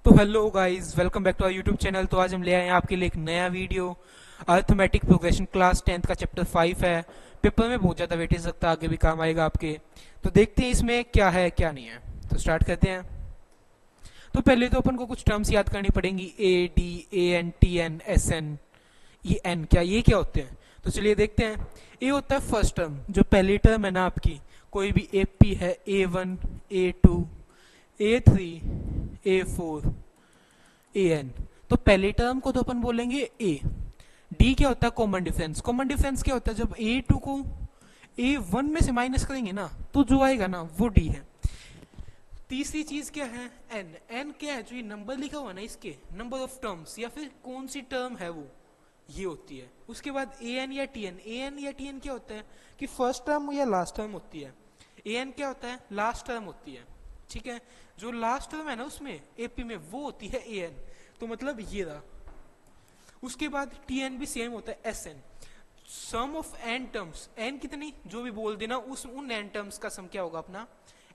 तो hello guys, welcome back to our YouTube channel. तो आज हम ले आए हैं आपके लिए एक नया video. Arithmetic progression class 10th का चैप्टर 5 है। पेपर में बहुत ज़्यादा वेटेज लगता है, आगे भी काम आएगा आपके। तो देखते हैं इसमें क्या है क्या नहीं है। तो स्टार्ट करते हैं। तो पहले तो अपन को कुछ टर्म्स याद करनी पड़ेंगी। A D, A N, T N, S N, ये एन, क्या ये क्या होते हैं। तो चलिए देखते हैं। ए होता है फर्स्ट टर्म, जो पहली टर्म है ना आपकी। कोई भी ए पी है, A1, A2, A3, A4, N. तो पहले टर्म को तो अपन बोलेंगे ए। डी क्या होता है? Common difference. कॉमन डिफरेंस क्या होता है? जब A2 को A1 में से माइनस करेंगे ना, तो जो आएगा ना वो डी है। तीसरी चीज क्या है? एन। एन क्या है? जो ये नंबर लिखा हुआ है ना, इसके नंबर ऑफ टर्म्स या फिर कौन सी टर्म है वो, ये होती है। उसके बाद ए एन या टी एन। ए एन या टी एन क्या होता है कि फर्स्ट टर्म या लास्ट टर्म होती है। ए एन क्या होता है? लास्ट टर्म होती है। ठीक है, जो लास्ट टर्म है ना उसमें एपी में, वो होती है ए एन। तो मतलब ये रहा। उसके बाद टी एन भी सेम होता है, S N. Sum of N terms, N कितनी जो भी बोल देना, उस उन एन टर्म्स का सम क्या होगा अपना?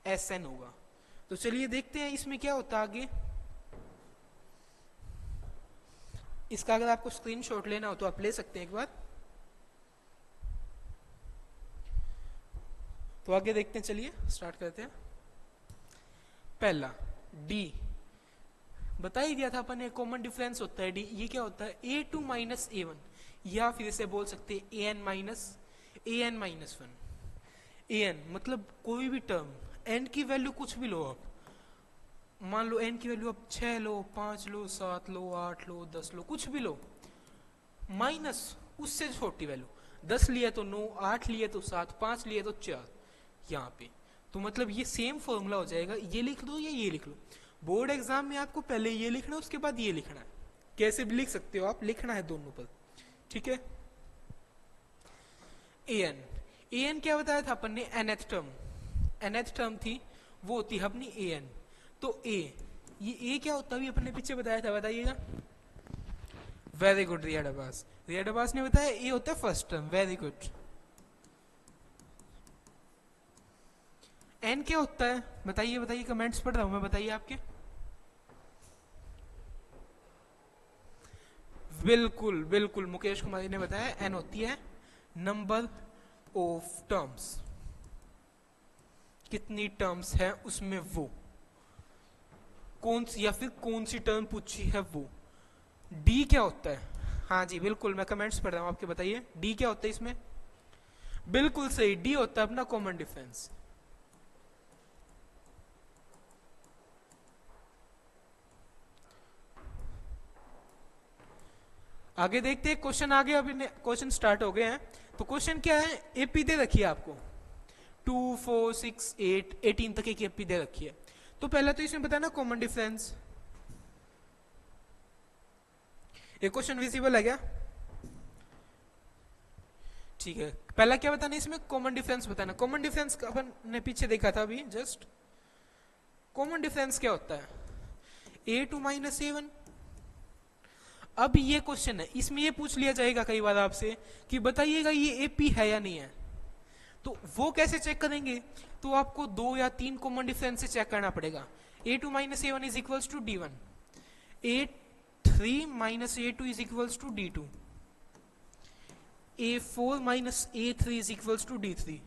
एस एन होगा। तो चलिए देखते हैं इसमें क्या होता है आगे। इसका अगर आपको स्क्रीनशॉट लेना हो तो आप ले सकते हैं एक बार। तो आगे देखते हैं, चलिए स्टार्ट करते हैं। पहला डी बता ही दिया था अपन ने, कॉमन डिफरेंस होता है डी। ये क्या होता है? A2 माइनस A1, या फिर इसे बोल सकते हैं AN माइनस 1। AN मतलब कोई भी टर्म, n की वैल्यू कुछ भी लो आप। मान लो n की वैल्यू आप 6 लो, 5 लो, 7 लो, 8 लो, 10 लो, कुछ भी लो, माइनस उससे छोटी वैल्यू। 10 लिया तो 9, 8 लिया तो 7, 5 लिया तो 4, यहाँ पे। तो मतलब ये सेम फॉर्मूला हो जाएगा। ये लिख दो या ये लिख लो। बोर्ड एग्जाम में आपको पहले ये लिखना है, उसके बाद ये लिखना है। कैसे भी लिख सकते हो आप, लिखना है दोनों पर। ठीक है। एन। एन क्या बताया था अपन ने? nth term. nth टर्म थी, वो होती है अपनी एन। तो ए, ये ए क्या होता है? अपन ने पीछे बताया था, बताइएगा। Very good रियाडाबास। रियाडाबास ने बताया ए होता है first term. Very good. N क्या होता है? बताइए बताइए, कमेंट्स पढ़ रहा हूं मैं, बताइए आपके। बिल्कुल बिल्कुल, मुकेश कुमारी ने बताया एन होती है नंबर ऑफ टर्म्स। कितनी टर्म्स है उसमें, वो कौन सी या फिर कौन सी टर्म पूछी है वो। डी क्या होता है? हाँ जी बिल्कुल, मैं कमेंट्स पढ़ रहा हूं आपके, बताइए डी क्या होता है इसमें। बिल्कुल सही, डी होता है अपना कॉमन डिफरेंस। आगे देखते हैं क्वेश्चन। आगे अभी क्वेश्चन स्टार्ट हो गए हैं। तो क्वेश्चन क्या है? एपी दे रखी है आपको 2, 4, 6, 8, 18 तक एक एपी दे रखी है। तो पहला तो इसमें बताना कॉमन डिफरेंस। ये क्वेश्चन विजिबल है क्या? ठीक है, पहला क्या बताना इसमें? कॉमन डिफरेंस बताना। कॉमन डिफरेंस अपन ने पीछे देखा था अभी जस्ट। कॉमन डिफरेंस क्या होता है? A2 minus A1। अब ये क्वेश्चन है, इसमें ये पूछ लिया जाएगा कई बार आपसे कि बताइएगा ये एपी है या नहीं है। तो वो कैसे चेक करेंगे? तो आपको 2 या 3 कॉमन डिफरेंस से चेक करना पड़ेगा। A2 minus A1 is equals to D1, A3 minus A2 is equals to D2, A4 minus A3 is equals to D3,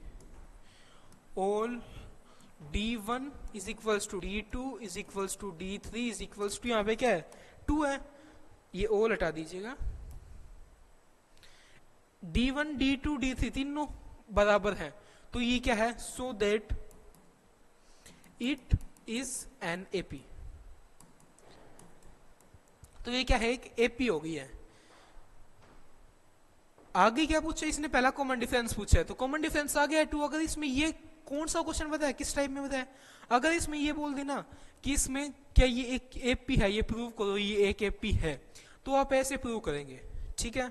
all D1 is equals to D2 is equals to D3 is equals to, यहाँ पे क्या है? 2 है। ये all हटा दीजिएगा। D1, D2, D3 तीनों बराबर है। तो ये क्या है? So that it is an AP. तो ये क्या है? एक एपी हो गई है। आगे क्या पूछा इसने? पहला कॉमन डिफरेंस पूछा है, तो कॉमन डिफरेंस आ गया 2। अगर इसमें ये कौन सा क्वेश्चन बताया, किस टाइप में बताया? अगर इसमें ये बोल देना कि इसमें क्या ये एक एपी है, ये प्रूव करो ये एक एपी है, तो आप ऐसे प्रूव करेंगे। ठीक है।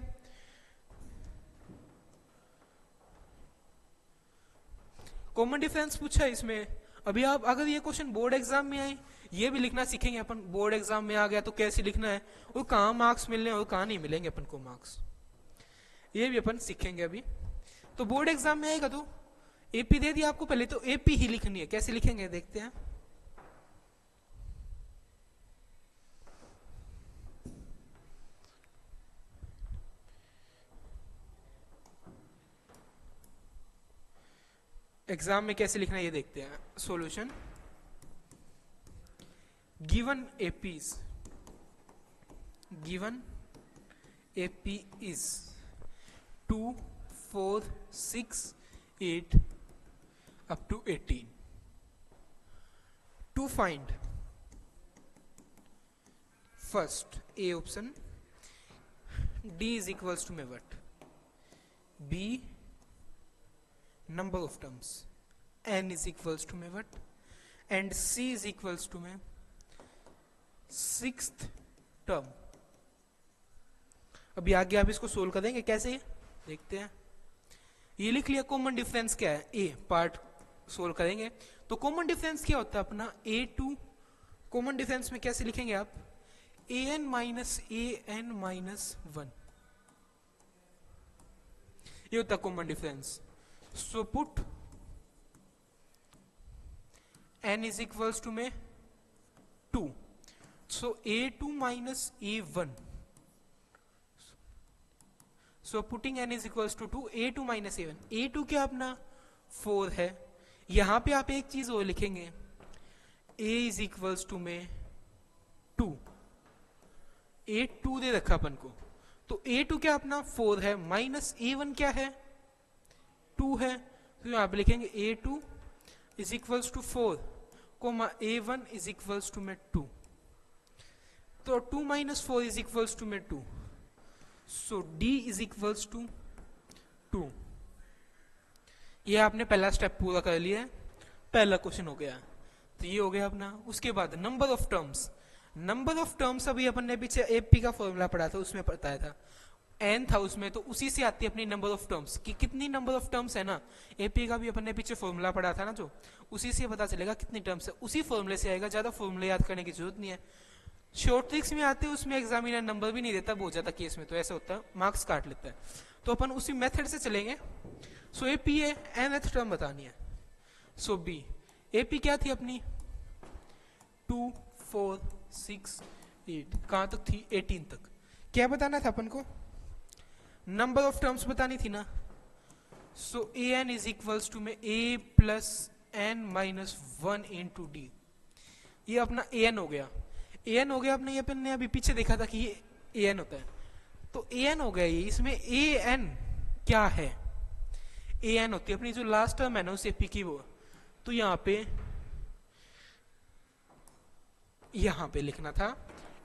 कॉमन डिफरेंस पूछा है इसमें। अभी आप अगर ये क्वेश्चन बोर्ड एग्जाम में आए, ये भी लिखना सीखेंगे अपन। बोर्ड एग्जाम में आ गया तो कैसे लिखना है, और कहाँ मार्क्स मिलने और कहाँ नहीं मिलेंगे अपन को मार्क्स, ये भी अपन सीखेंगे अभी। तो बोर्ड एग्जाम में आएगा तो एपी दे दिया आपको, पहले तो एपी ही लिखनी है। कैसे लिखेंगे देखते हैं। एग्जाम में कैसे लिखना है ये देखते हैं। Solution given AP is 2, 4, 6, 8 up to 18. To find first A option, D is equals to what? B number of terms, N is equals to what? And C is equals to sixth term। अभी आगे आप इसको solve करेंगे कैसे देखते हैं। ये लिख लिया कॉमन डिफरेंस क्या है, ए पार्ट सोल्व करेंगे। तो कॉमन डिफरेंस क्या होता है अपना A2, कॉमन डिफरेंस में कैसे लिखेंगे आप an माइनस वन, ये होता है common difference. So put n is equals to 2, so A2 minus A1, so putting n is equals to 2, A2 minus A1। A2 क्या अपना 4 है। यहां पे आप एक चीज और लिखेंगे, A is equals to 2, A2 दे रखा अपन को, तो A2 क्या अपना 4 है, माइनस A1 क्या है 2 है, तो यहां पे लिखेंगे A2 is equals to 4, comma A1 is equals to 2, तो 2 minus 4 is equals to 2, so D is equals to 2। ये आपने पहला स्टेप पूरा कर लिया है, पहला क्वेश्चन हो गया, तो ये हो गया अपना। उसके बाद नंबर ऑफ टर्म्स, अभी अपन ने पीछे एपी का फॉर्मूला पढ़ा था, उसमें बताया था n था उसमें, तो उसी से आती है अपनी नंबर ऑफ टर्म्स कि कितनी नंबर ऑफ टर्म्स है ना। एपी का भी अपन ने पीछे फॉर्मूला पढ़ा था ना, जो उसी से पता चलेगा कितनी टर्म्स है, उसी फॉर्मूले से आएगा, ज्यादा फॉर्मूले याद करने की जरूरत नहीं है। शॉर्ट ट्रिक्स में आते हैं, उसमें एग्जामिनर नंबर भी नहीं देता बहुत ज्यादा केस में, तो ऐसा होता है मार्क्स काट लेता है, तो अपन उसी मेथड से चलेंगे। सो एपी है nth टर्म बतानी है। सो बी एपी क्या थी अपनी 2, 4, 6, 8, कहां तक थी 18 तक। क्या बताना था अपन को, नंबर ऑफ टर्म्स बतानी थी ना। So a n is equals to a plus n minus 1 into d, ये अपना ए एन हो गया। ए एन हो गया अपने, ये अपन ने अभी पीछे देखा था कि ये ए एन होता है, तो ए एन हो गया ये। इसमें ए एन क्या है, ए एन होती है अपनी जो लास्ट टर्म है ना उस एपी की वो, तो यहां पे लिखना था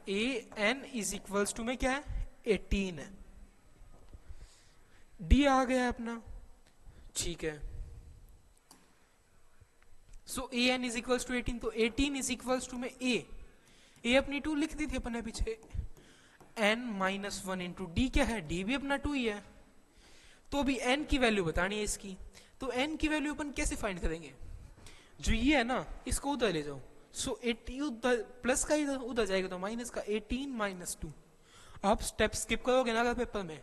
ए एन इज इक्वल्स टू क्या है 18 है। डी आ गया अपना, ठीक है। सो a n is equals to 18, तो 18 इज इक्वल्स टू ए अपनी 2 लिख दी थी अपने पीछे, n माइनस 1 इंटू डी क्या है, डी भी अपना 2 ही है। तो अभी n की वैल्यू बतानी है इसकी, तो n की वैल्यू अपन कैसे फाइंड करेंगे, जो ये है ना इसको उधर ले जाओ। सो 80 उधर प्लस का इधर उधर जाएगा, तो माइनस का 18 माइनस 2। आप स्टेप स्किप करोगे ना अगर पेपर में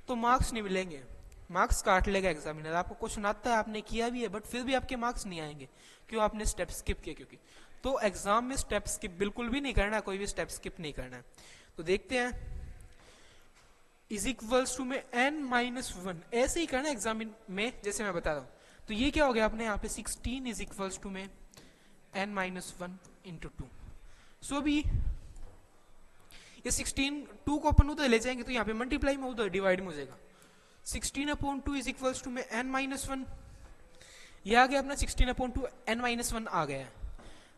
तो मार्क्स नहीं मिलेंगे, मार्क्स काट लेगा एग्जामिनर। आपको क्वेश्चन आता है, आपने किया भी है, बट फिर भी आपके मार्क्स नहीं आएंगे, क्यों, आपने स्टेप स्किप किया। क्योंकि तो एग्जाम में स्टेप स्किप बिल्कुल भी नहीं करना, कोई भी स्टेप स्किप नहीं करना है। तो देखते हैं, is equals to n minus 1, ऐसे ही करना एग्जाम में जैसे मैं बता रहा हूं। तो ये क्या हो गया आपने यहाँ पे 16 is equals to n minus 1 into 2। So अभी ये 16 2 को अपन उधर ले जाएंगे, तो यहाँ पे मल्टीप्लाई में उधर डिवाइड में हो जाएगा। 16/2 is equals to n minus 1, ये आ गया अपना 16/2 n माइनस 1 आ गया है।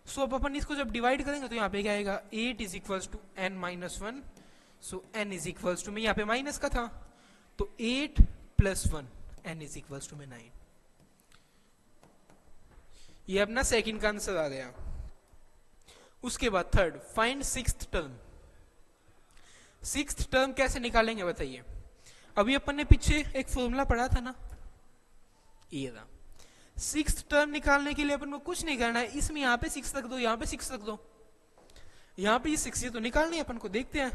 सो अब अपन इसको जब डिवाइड करेंगे तो यहाँ पे क्या आएगा 8 is equals to n minus 1। So n is equals to यहाँ पे माइनस का था, तो 8 plus 1 n is equals to 9। ये अपना सेकंड का आंसर आ गया। उसके बाद third, find sixth term. Sixth term कैसे निकालेंगे बताइए। अभी अपन ने पीछे एक फॉर्मूला पढ़ा था ना, ये था। सिक्स्थ टर्म निकालने के लिए अपन को कुछ नहीं करना है, इसमें यहाँ पे 6 रख दो, यहाँ पे 6 रख दो, यहाँ पे ये 6 तो निकालनी है अपन को। देखते हैं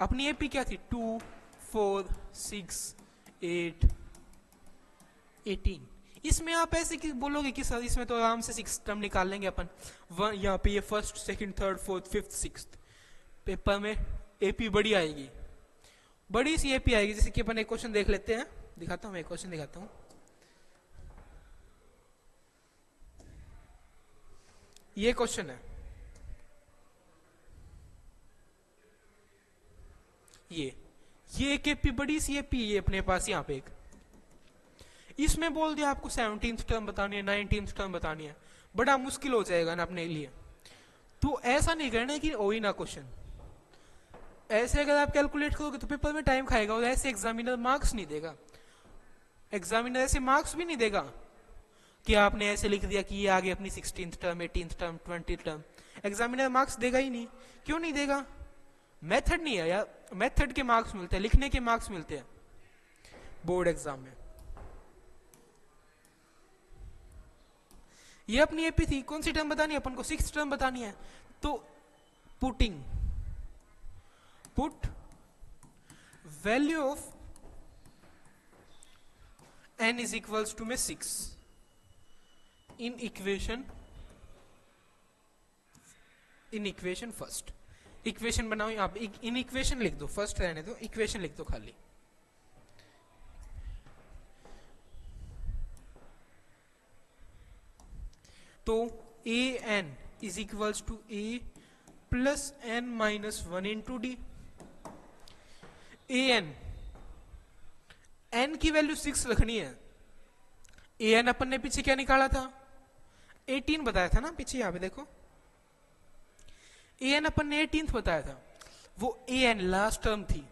अपनी एपी क्या थी 2, 4, 6, 8, 18। इसमें आप ऐसे कि बोलोगे कि सर इसमें तो आराम से 6 टर्म निकाल लेंगे अपन, यहाँ पे ये first, second, third, fourth, fifth, sixth. Paper में एपी बड़ी आएगी, बड़ी सी एपी आएगी। जैसे कि अपन एक क्वेश्चन देख लेते हैं, दिखाता हूँ, मैं क्वेश्चन दिखाता हूँ। ये क्वेश्चन है, ये एक एपी बड़ी सी एपी ये अपने पास यहाँ पे एक, इसमें बोल दिया आपको 17th टर्म बतानी है, 19th टर्म बतानी है, बड़ा मुश्किल हो जाएगा ना अपने लिए। तो ऐसा नहीं करना है कि ओ ही ना क्वेश्चन, ऐसे अगर आप कैलकुलेट करोगे तो पेपर में टाइम खाएगा, और ऐसे एग्जामिनर मार्क्स नहीं देगा। एग्जामिनर ऐसे मार्क्स भी नहीं देगा कि आपने ऐसे लिख दिया कि ये आगे अपनी 16th term, 18th term, 20th term. Examiner marks देगा ही नहीं। क्यों नहीं देगा? मेथड नहीं है यार, मेथड के मार्क्स मिलते हैं, लिखने के मार्क्स मिलते हैं बोर्ड एग्जाम में। ये अपनी एपी थी, कौन सी टर्म बतानी है अपन को? 6th टर्म बतानी है। तो put value of n is equals to में 6 इन इक्वेशन फर्स्ट। इक्वेशन बनाओ आप, इन इक्वेशन लिख दो, फर्स्ट रहने दो, इक्वेशन लिख दो खाली। तो a n is equals to a plus n minus 1 into d. A n की वैल्यू 6 रखनी है। ए एन अपन ने पीछे क्या निकाला था? 18 बताया था ना पीछे, यहां पे देखो, ए एन अपन ने 18th बताया था, वो ए एन लास्ट टर्म थी।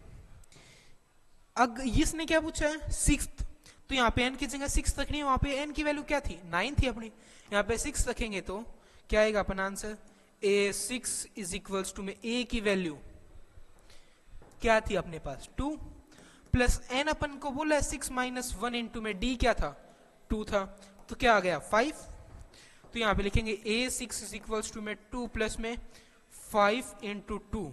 अब इसने क्या पूछा है? 6th। तो यहाँ पे n की जगह 6 रखनी है, वहां पे n की वैल्यू क्या थी? 9 थी अपनी, यहाँ पे 6 रखेंगे तो क्या आएगा अपन answer? a6 is equals to में a की वैल्यू क्या थी अपने पास? 2 प्लस n अपन को बोला है 6 माइनस 1 इंटू में d क्या था? 2 था, तो क्या आ गया? 5। तो यहाँ पे लिखेंगे a6 इज इक्वल्स टू में 2 प्लस में 5 into 2।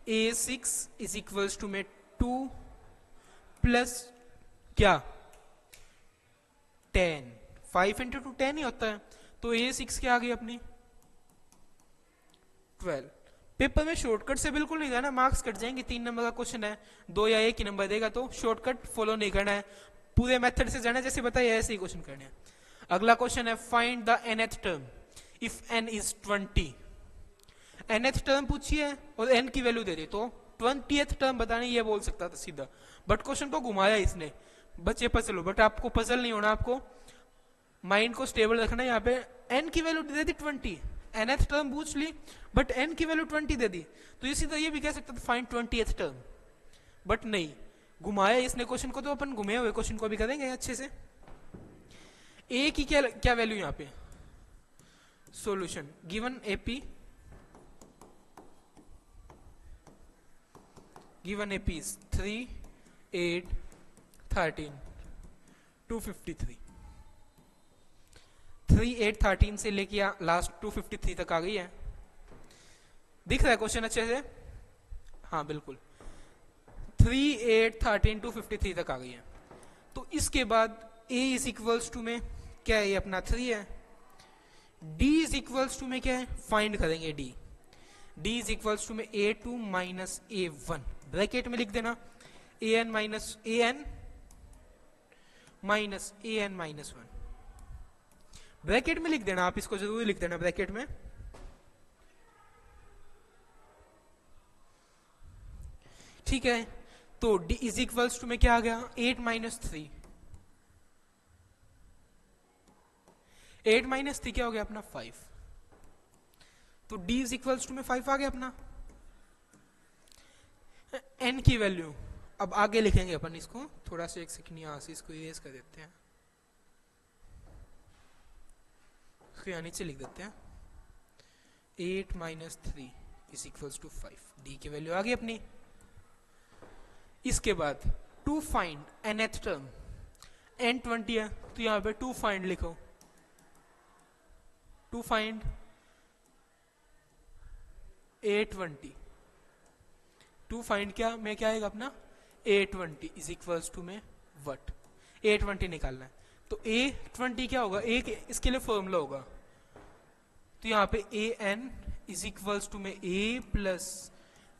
a6 is equals to में 2 प्लस क्या? 10। 5 इंटू 2 10 ही होता है, तो a6 क्या आ गई अपनी? 12। पेपर में शॉर्टकट से बिल्कुल नहीं जाना, मार्क्स कट जाएंगे। 3 नंबर का क्वेश्चन है, 2 या 1 ही नंबर देगा, तो शॉर्टकट फॉलो नहीं करना है, पूरे मेथड से जाना है, जैसे बताइए ऐसे ही क्वेश्चन करने हैं। अगला क्वेश्चन है, find the nth term if n is 20। nth term पूछी है और n की वैल्यू दे दी, तो 20th टर्म बतानी, ये बोल सकता था सीधा, बट क्वेश्चन को घुमाया इसने। बच्चे पजल हो, बट आपको पजल नहीं होना, आपको माइंड को स्टेबल रखना है। यहाँ पे n की वैल्यू दे दी 20, nth टर्म पूछ ली, बट n की वैल्यू 20 दे दी, तो इसी तरह ये भी कह सकता था फाइंड 20th टर्म, बट नहीं, घुमाया इसने क्वेश्चन को। तो अपन घुमे हुए क्वेश्चन को भी करेंगे अच्छे से। a की क्या वैल्यू यहाँ पे? Solution given AP, given AP is 3, 8, 13, 253। 3, 8, 13 से लेके लास्ट 253 तक आ गई है। दिख रहा है क्वेश्चन अच्छे से? हाँ बिल्कुल, 3, 8, 13, 253 तक आ गई है। तो इसके बाद a इज इक्वल्स टू में क्या है? ये अपना 3 है। d इज इक्वल्स टू में क्या है? फाइंड करेंगे d। d is equals to में a2 माइनस a1, ब्रैकेट में लिख देना an minus an minus an minus 1, bracket में लिख देना, आप इसको जरूर लिख देना ब्रैकेट में। ठीक है, तो d इज इक्वल्स टू में क्या आ गया? 8 माइनस 3। 8 माइनस 3 क्या हो गया अपना? 5। तो d इज इक्वल्स टू में 5 आ गया अपना। n की वैल्यू अब आगे लिखेंगे अपन इसको, थोड़ा सा एक सेकंड यहाँ से इसको इरेज कर देते हैं, इसको यहाँ नीचे लिख देते हैं। 8 minus 3 is equals to 5, d की वैल्यू आ गई अपनी। इसके बाद to find nth term, n 20 है, तो यहाँ पे टू फाइंड लिखो, to find a20। To find क्या में क्या आएगा अपना? a20 इज इक्वल्स टू में वट? a20 निकालना है, तो a20 क्या होगा? एक इसके लिए फॉर्मूला होगा, तो यहाँ पे an इज इक्वल्स टू में a plus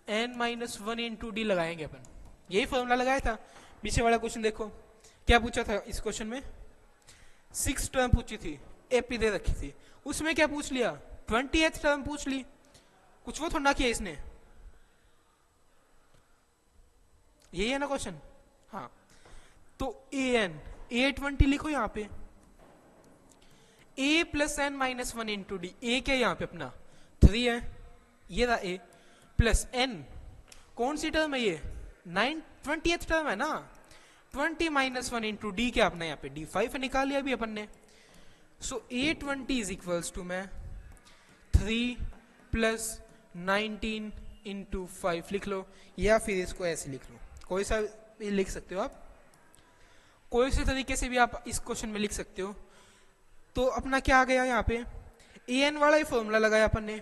n minus 1 into D लगाएंगे अपन। यही फॉर्मूला लगाया था। पीछे वाला क्वेश्चन देखो क्या पूछा था इस क्वेश्चन में, 6 टर्म पूछी थी, एपी दे रखी थी, उसमें क्या पूछ लिया, 20th टर्म पूछ ली, कुछ वो थोड़ा किया इसने, यही है ना क्वेश्चन। हाँ, तो A20 लिखो यहाँ पे, A plus n minus one into d, a क्या यहाँ पे अपना 3 है, ये रहा A प्लस एन, कौन सी टर्म है ये, 20th टर्म है ना, 20 माइनस वन इंटू डी क्या अपना यहाँ पे D5 है, निकाल लिया अभी अपन ने। सो A20 इज इक्वल्स टू मैं 3 प्लस 19 इंटू 5 लिख लो, या फिर इसको ऐसे लिख लो, कोई सा भी लिख सकते हो आप, कोई से तरीके से भी आप इस क्वेश्चन में लिख सकते हो। तो अपना क्या आ गया यहाँ पे, an वाला ही फॉर्मूला लगाया अपन ने,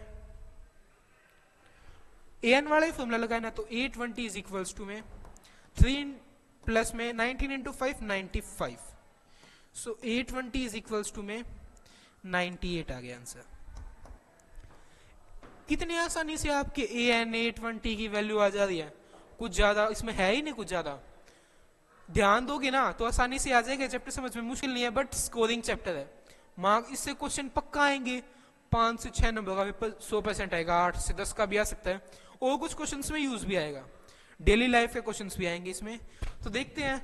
an वाला ही फॉर्मूला लगाया ना, तो A20 इज इक्वल्स टू में 3 प्लस में 19 into 5 95, so A20 is equals to में 98 आ गया आंसर। कितनी आसानी से आपके an A20 की वैल्यू आ जा रही है, कुछ ज्यादा इसमें है ही नहीं, कुछ ज्यादा ध्यान दोगे ना तो आसानी से आ जाएगा, चैप्टर समझ में मुश्किल नहीं है, बट स्कोरिंग चैप्टर है, मार्क इससे क्वेश्चन पक्का आएंगे, 5 से 6 नंबर का पेपर 100% आएगा, 8 से 10 का भी आ सकता है, और कुछ क्वेश्चन में यूज भी आएगा, डेली लाइफ के क्वेश्चन भी आएंगे इसमें। तो देखते हैं,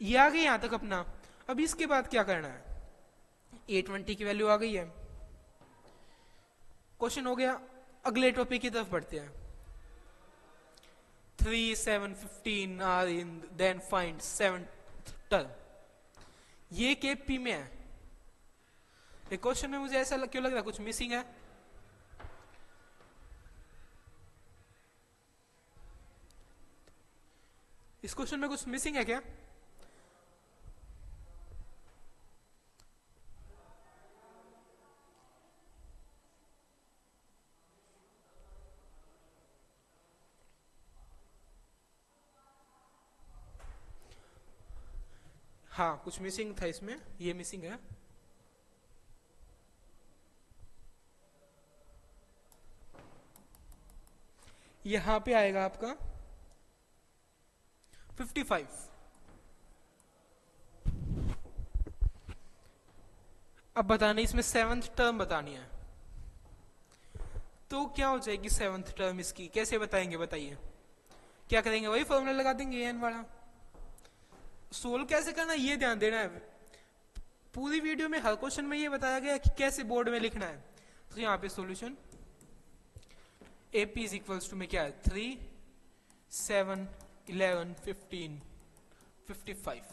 ये आ गई यहां तक अपना। अब इसके बाद क्या करना है, A20 की वैल्यू आ गई है, क्वेश्चन हो गया, अगले टॉपिक की तरफ बढ़ते हैं। 3, 7, 15 are in, then find 7th term, ये KP में है। एक क्वेश्चन में मुझे ऐसा क्यों लग रहा है कुछ मिसिंग है, इस क्वेश्चन में कुछ मिसिंग है क्या, हाँ कुछ मिसिंग था इसमें, ये मिसिंग है। यहां पे आएगा आपका 55, अब बताने इसमें 7th टर्म बतानी है, तो क्या हो जाएगी 7th टर्म इसकी, कैसे बताएंगे बताइए, क्या करेंगे, वही फॉर्मूला लगा देंगे एन वाला। सोल्व कैसे करना ये ध्यान देना है, पूरी वीडियो में हर क्वेश्चन में ये बताया गया कि कैसे बोर्ड में लिखना है। तो यहाँ पे solution AP is equals to में क्या है, 3, 7, 11, 15, 55,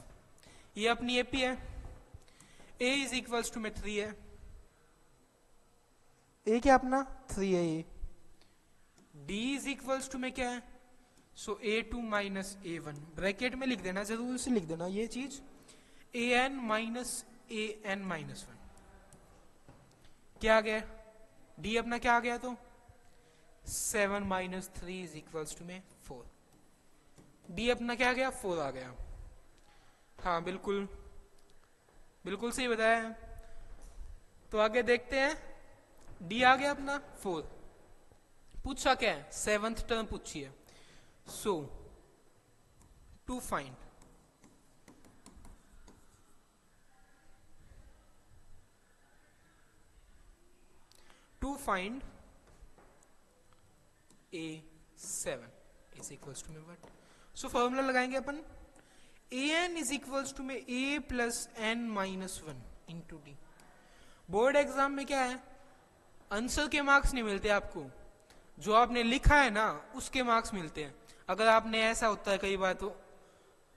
ये अपनी AP है। A इज इक्वल्स टू में 3 है, A क्या अपना 3 है ये। D इज इक्वल्स टू में क्या है, सो A2 माइनस A1, ब्रैकेट में लिख देना, जरूर से लिख देना ये चीज, AN माइनस AN माइनस 1, क्या आ गया, D अपना क्या आ गया, तो 7 माइनस 3 इज इक्वल्स टू में 4, D अपना क्या आ गया, 4 आ गया। हाँ बिल्कुल बिल्कुल सही बताया है। तो आगे देखते हैं, D आ गया अपना 4, पूछा क्या है, 7th टर्म पूछी है। So, to find A7 is equals to में what? So फॉर्मूला लगाएंगे अपन, AN is equals to में A plus N minus 1 into D। Board exam में क्या है, आंसर के मार्क्स नहीं मिलते आपको, जो आपने लिखा है ना उसके मार्क्स मिलते हैं। अगर आपने ऐसा होता है कई बार तो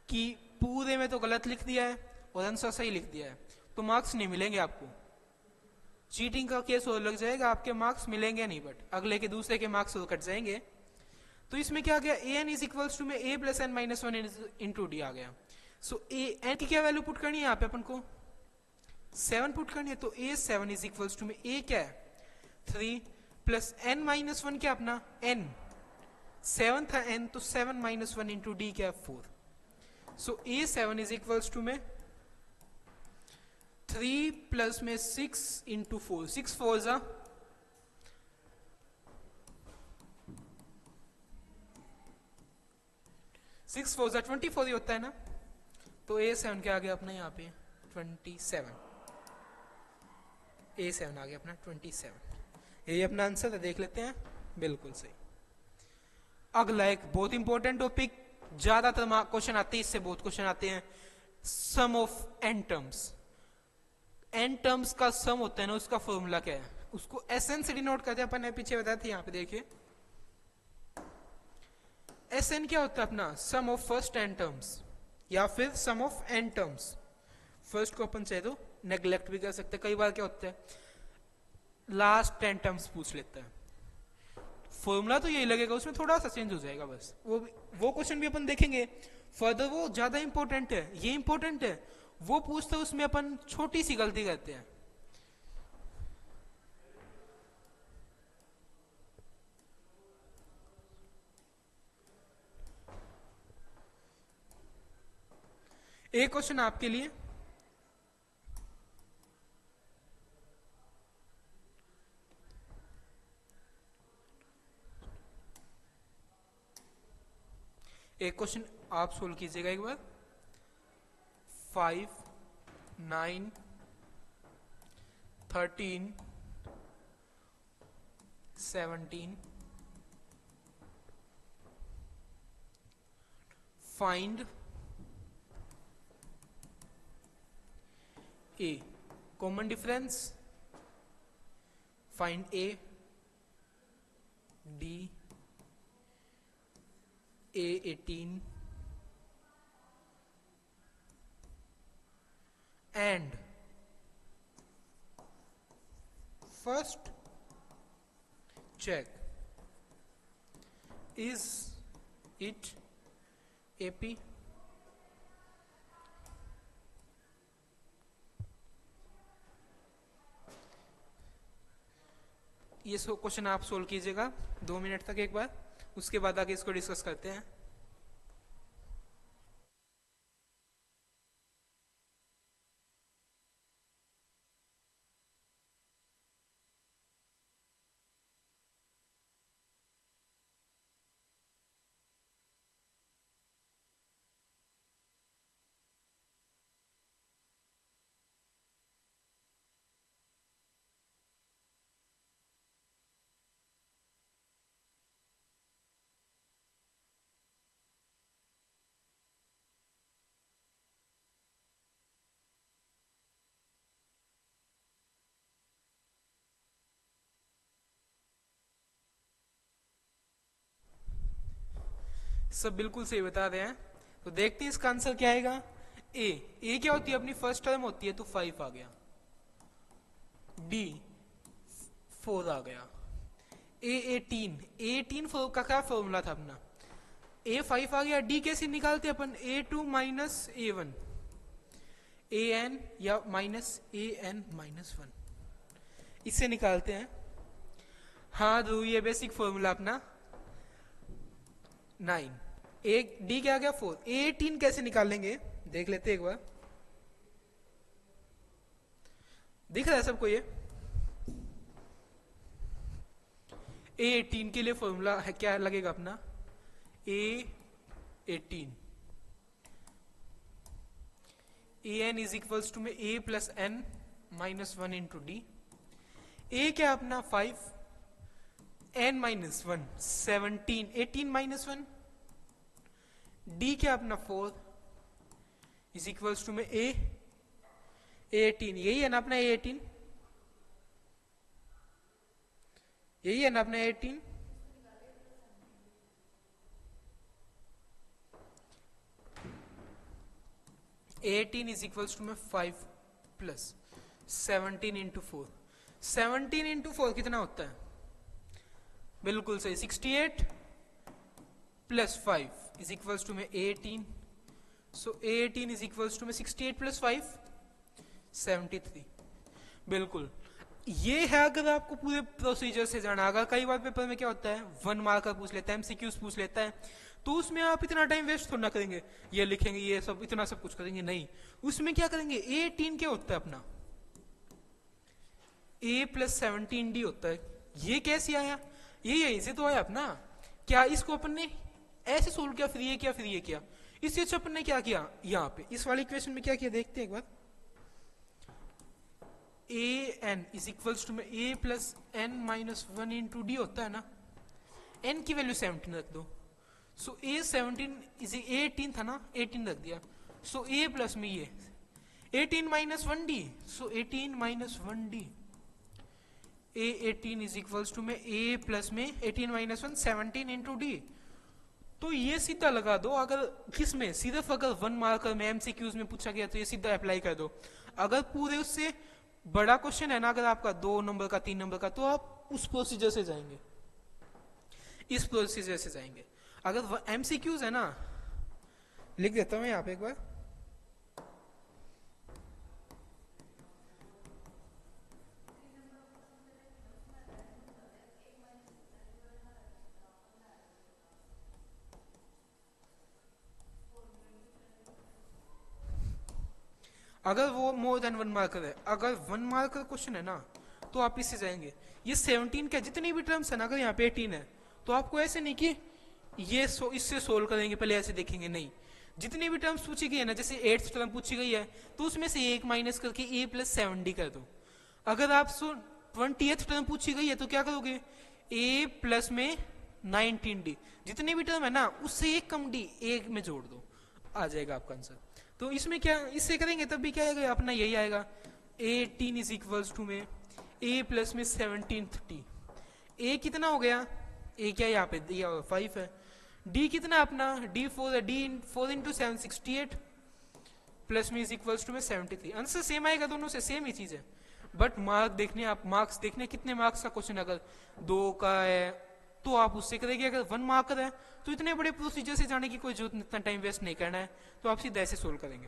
कि पूरे में तो गलत लिख दिया है और आंसर सही लिख दिया है, तो मार्क्स नहीं मिलेंगे आपको, चीटिंग का केस और लग जाएगा, आपके मार्क्स मिलेंगे नहीं, बट अगले के दूसरे के मार्क्स और कट जाएंगे। तो इसमें क्या गया, AN इज इक्वल्स टू में A plus N minus 1 into D आ गया। सो AN की क्या वैल्यू पुट करनी है यहाँ पे अपन को, 7 पुट करनी है, तो A7 इज इक्वल्स टू में A क्या है 3 प्लस N माइनस 1 क्या अपना N, 7 था N, तो 7 माइनस 1 इंटू D क्या 4। सो A7 इज इक्वल्स टू में 3 प्लस में 6 इंटू 4, 6 4 जा 16 6 4 जा 24 ही होता है ना, तो A7 क्या आ गया अपना यहाँ पे 27, A7 आ गया अपना 27। यही अपना आंसर है, देख लेते हैं, बिल्कुल सही। अगला एक बहुत इंपॉर्टेंट टॉपिक, ज्यादातर क्वेश्चन आते हैं, इससे बहुत क्वेश्चन आते हैं, sum of N terms. N terms का सम होता है ना, उसका फॉर्मूला क्या है, उसको एसएन से डिनोट करते हैं अपन ने पीछे बताया था, यहाँ पे देखिए एसएन क्या होता है अपना, सम ऑफ फर्स्ट एन टर्म्स या फिर सम ऑफ एन टर्म्स। फर्स्ट को अपन चाहे तो नेग्लेक्ट भी कर सकते हैं, कई बार क्या होता है लास्ट 10 टर्म्स पूछ लेता है, फॉर्मूला तो यही लगेगा, उसमें थोड़ा सा चेंज हो जाएगा बस। वो क्वेश्चन भी अपन देखेंगे फर्दर, वो ज्यादा इंपॉर्टेंट है, ये इंपॉर्टेंट है, वो पूछते हैं उसमें अपन छोटी सी गलती करते हैं। एक क्वेश्चन आपके लिए, एक क्वेश्चन आप सोल्व कीजिएगा एक बार। 5 9 13 17 find A common difference, find A D A18 and first check is it AP। ये क्वेश्चन आप सोल्व कीजिएगा 2 मिनट तक एक बार, उसके बाद आगे इसको डिस्कस करते हैं। सब बिल्कुल सही बता रहे हैं, तो देखते हैं इसका आंसर क्या आएगा। ए क्या होती है अपनी फर्स्ट टर्म होती है, तो 5 आ गया, डी 4 आ गया, A18 का क्या फॉर्मूला था अपना, A5 आ गया, डी कैसे निकालते अपन, A2 माइनस A1, AN या माइनस AN माइनस 1, इससे निकालते हैं। हाँ तो ये बेसिक फॉर्मूला अपना 9, एक डी क्या आ गया 4, A18 कैसे निकालेंगे देख लेते एक बार, दिख रहा है सबको ये। A18 के लिए फॉर्मूला है क्या लगेगा अपना, A18 AN is equals to में A plus N minus 1 into D. A क्या अपना 5, N माइनस 1 17, 18 माइनस 1, D क्या अपना 4 इज इक्वल्स टू में A18, यही है ना अपना A18, यही है ना अपना A18, A18 is equals to में 5 प्लस 17 इंटू 4, 17 इंटू 4 कितना होता है, बिल्कुल सही 68 प्लस 5 इज इक्वल्स टू में 18, सो A18 इज इक्वल्स टू में 68 प्लस 5 73, बिल्कुल ये है। अगर आपको पूरे प्रोसीजर से जाना, अगर कई बार पेपर में क्या होता है 1 मार्कर पूछ लेता है, एमसीक्यूज पूछ लेता है, तो उसमें आप इतना टाइम वेस्ट थोड़ा ना करेंगे, ये लिखेंगे ये सब इतना सब कुछ करेंगे, नहीं, उसमें क्या करेंगे A18 क्या होता है अपना A प्लस 17D होता है, ये कैसे आया, ये यहीं से तो आया अपना, क्या इसको अपन ने ऐसे सोल्व किया, फिर ये किया, फिर ये किया। इससे अच्छा अपन ने क्या किया, यहाँ पे इस वाली इक्वेशन में क्या किया देखते हैं एक बार। A n is equals to में ए plus n minus one into d होता है ना, एन की वैल्यू 17 रख दो। सो ए 17 इज 18 था ना, 18 रख दिया। सो ए प्लस में ये 18 minus one D, so 18 minus one D, A 18 is equals to में ए प्लस में 18 माइनस वन 17 इंटू डी। तो ये सीधा लगा दो, अगर किस में सिर्फ अगर 1 मार्कर में एमसीक्यूज में पूछा गया तो ये सीधा अप्लाई कर दो। अगर पूरे उससे बड़ा क्वेश्चन है ना, अगर आपका 2 नंबर का 3 नंबर का, तो आप उस प्रोसीजर से जाएंगे, इस प्रोसीजर से जाएंगे। अगर एमसीक्यूज है ना, लिख देता हूं यहाँ पे एक बार। अगर वो मोर देन 1 मार्कर है, अगर 1 मार्कर क्वेश्चन है ना, तो आप इससे जाएंगे। ये 17 के जितनी भी टर्म्स है ना, अगर यहाँ पे 18 है, तो आपको ऐसे नहीं कि ये इससे सोल्व करेंगे पहले ऐसे देखेंगे, नहीं। जितनी भी टर्म्स पूछी गई है ना, जैसे 8th टर्म पूछी गई है, तो उसमें से एक माइनस करके ए प्लस 7d कर दो। अगर आप 20th टर्म पूछी गई है तो क्या करोगे, ए प्लस में 19d, जितनी भी टर्म है ना उससे एक कम डी, एक में जोड़ दो, आ जाएगा आपका आंसर। तो इसमें क्या, इससे करेंगे तब भी क्या आएगा अपना, यही आएगा 18 इज इक्वल्स टू में ए प्लस में 17th, ए कितना हो गया, ए क्या यहाँ पे दिया 5 है, डी कितना अपना, डी 4 है, डी 4 इंटू 7 68 प्लस में इज इक्वल्स टू में 73। आंसर सेम आएगा, दोनों से सेम ही चीज है। बट मार्क देखने, आप मार्क्स देखने कितने मार्क्स का क्वेश्चन, अगर 2 का है तो आप उससे करेंगे, अगर 1 मार्कर है तो इतने बड़े प्रोसीजर से जाने की कोई जरूरत, इतना टाइम वेस्ट नहीं करना है, तो आप सीधा ऐसे सोल्व करेंगे।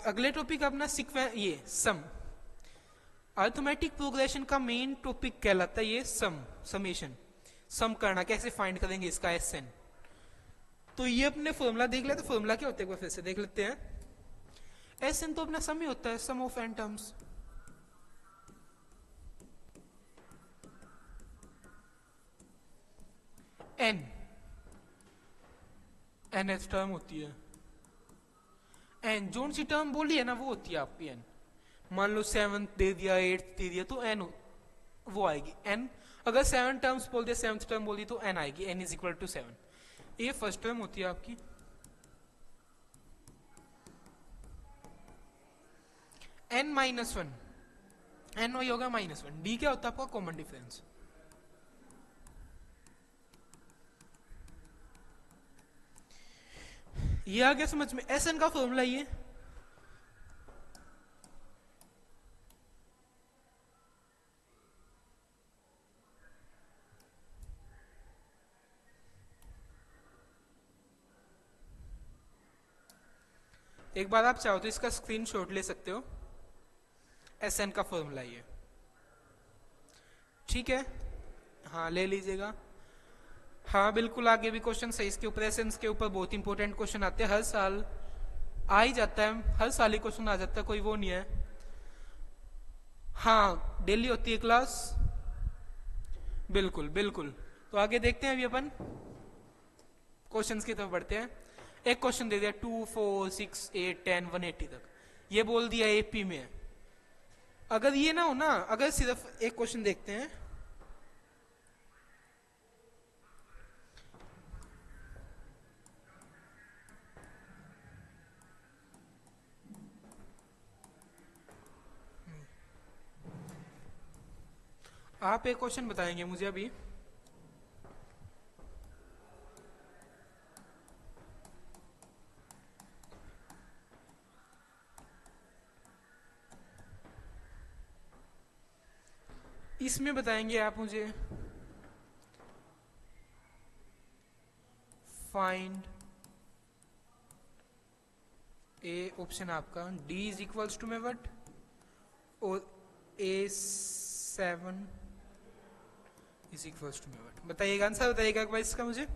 अगले टॉपिक अपना सिक्वेंस, ये सम। अरिथमेटिक प्रोग्रेशन का मेन टॉपिक कहलाता है ये सम, समेशन, सम करना, कैसे फाइंड करेंगे इसका एस एन। तो ये अपने फॉर्मूला देख लेते, फॉर्मूला क्या होता है एक बार फिर से देख लेते हैं। एस एन तो अपना सम ही होता है, sum of N terms. N n s term होती है, एन जोन सी टर्म बोली है ना वो होती है आपकी एन। मान लो 7th दे दिया, 8th दे दिया, तो एन वो आएगी एन। अगर 7 टर्म्स बोल दिया, 7th टर्म बोली तो एन आएगी, एन इज इक्वल टू 7। ये फर्स्ट टर्म होती है आपकी। एन माइनस वन, एन वही होगा -1, डी क्या होता है आपका कॉमन डिफरेंस। ये आ गया समझ में, एस एन का फॉर्मूला ये। एक बार आप चाहो तो इसका स्क्रीनशॉट ले सकते हो, एस एन का फॉर्मूला ये, ठीक है। हाँ ले लीजिएगा। हाँ बिल्कुल, आगे भी क्वेश्चन है इसके ऊपर, एसेंस के ऊपर बहुत इंपॉर्टेंट क्वेश्चन आते हैं, हर साल आ ही जाता है, हर साल ही क्वेश्चन आ जाता है, कोई वो नहीं है। हाँ डेली होती है क्लास, बिल्कुल बिल्कुल। तो आगे देखते हैं अभी अपन क्वेश्चंस की तरफ बढ़ते हैं। एक क्वेश्चन दे दिया 2, 4, 6, 8, 10, 180 तक, ये बोल दिया एपी में है। अगर ये ना हो ना, अगर सिर्फ एक क्वेश्चन देखते हैं, आप एक क्वेश्चन बताएंगे मुझे अभी। इसमें बताएंगे आप मुझे, फाइंड ए, ऑप्शन आपका डी इज इक्वल्स टू में वट, और A7 इज इक्वल्स टू में वट। बताइएगा आंसर, बताइएगा एक बार इसका मुझे।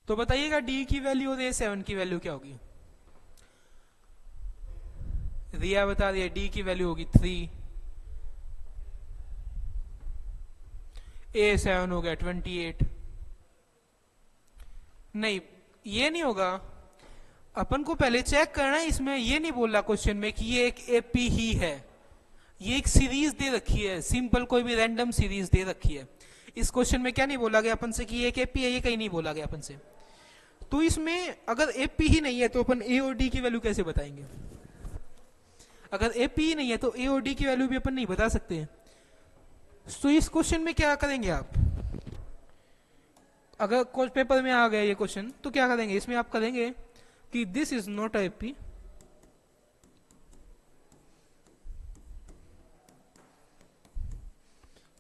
तो बताइएगा डी की वैल्यू और A7 की वैल्यू क्या होगी। रिया बता दिया डी की वैल्यू होगी 3, A7 हो गया 28। नहीं, ये नहीं होगा। अपन को पहले चेक करना है, इसमें ये नहीं बोल रहा क्वेश्चन में कि ये एक एपी ही है। ये एक सीरीज दे रखी है, सिंपल कोई भी रैंडम सीरीज दे रखी है। इस क्वेश्चन में क्या नहीं बोला गया अपन से कि ये एक एपी है, ये कहीं नहीं बोला गया अपन से। तो इसमें अगर एपी ही नहीं है तो अपन ए और डी की वैल्यू कैसे बताएंगे। अगर एपी ही नहीं है तो ए और डी की वैल्यू भी अपन नहीं बता सकते। तो इस क्वेश्चन में क्या करेंगे आप, अगर पेपर में आ गया ये क्वेश्चन तो क्या करेंगे, इसमें आप करेंगे कि this is not a AP,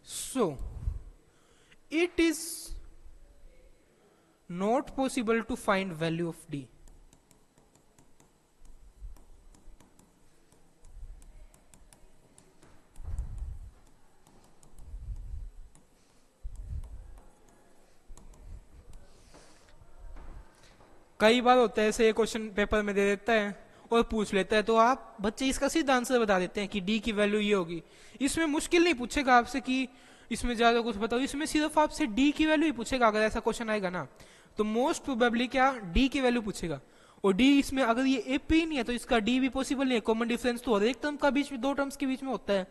so it is not possible to find value of d। कई बार होता है ऐसे ये क्वेश्चन पेपर में दे देता है और पूछ लेता है, तो आप बच्चे इसका सीधा आंसर बता देते हैं कि डी की वैल्यू ये होगी। इसमें मुश्किल नहीं पूछेगा आपसे कि इसमें ज्यादा कुछ बताओ, इसमें सिर्फ आपसे डी की वैल्यू ही पूछेगा। अगर ऐसा क्वेश्चन आएगा ना तो मोस्ट प्रोबेबली क्या डी की वैल्यू पूछेगा। और डी इसमें अगर ये एपी नहीं है तो इसका डी भी पॉसिबल नहीं है। कॉमन डिफरेंस तो हर एक टर्म का बीच में, दो टर्म्स के बीच में होता है।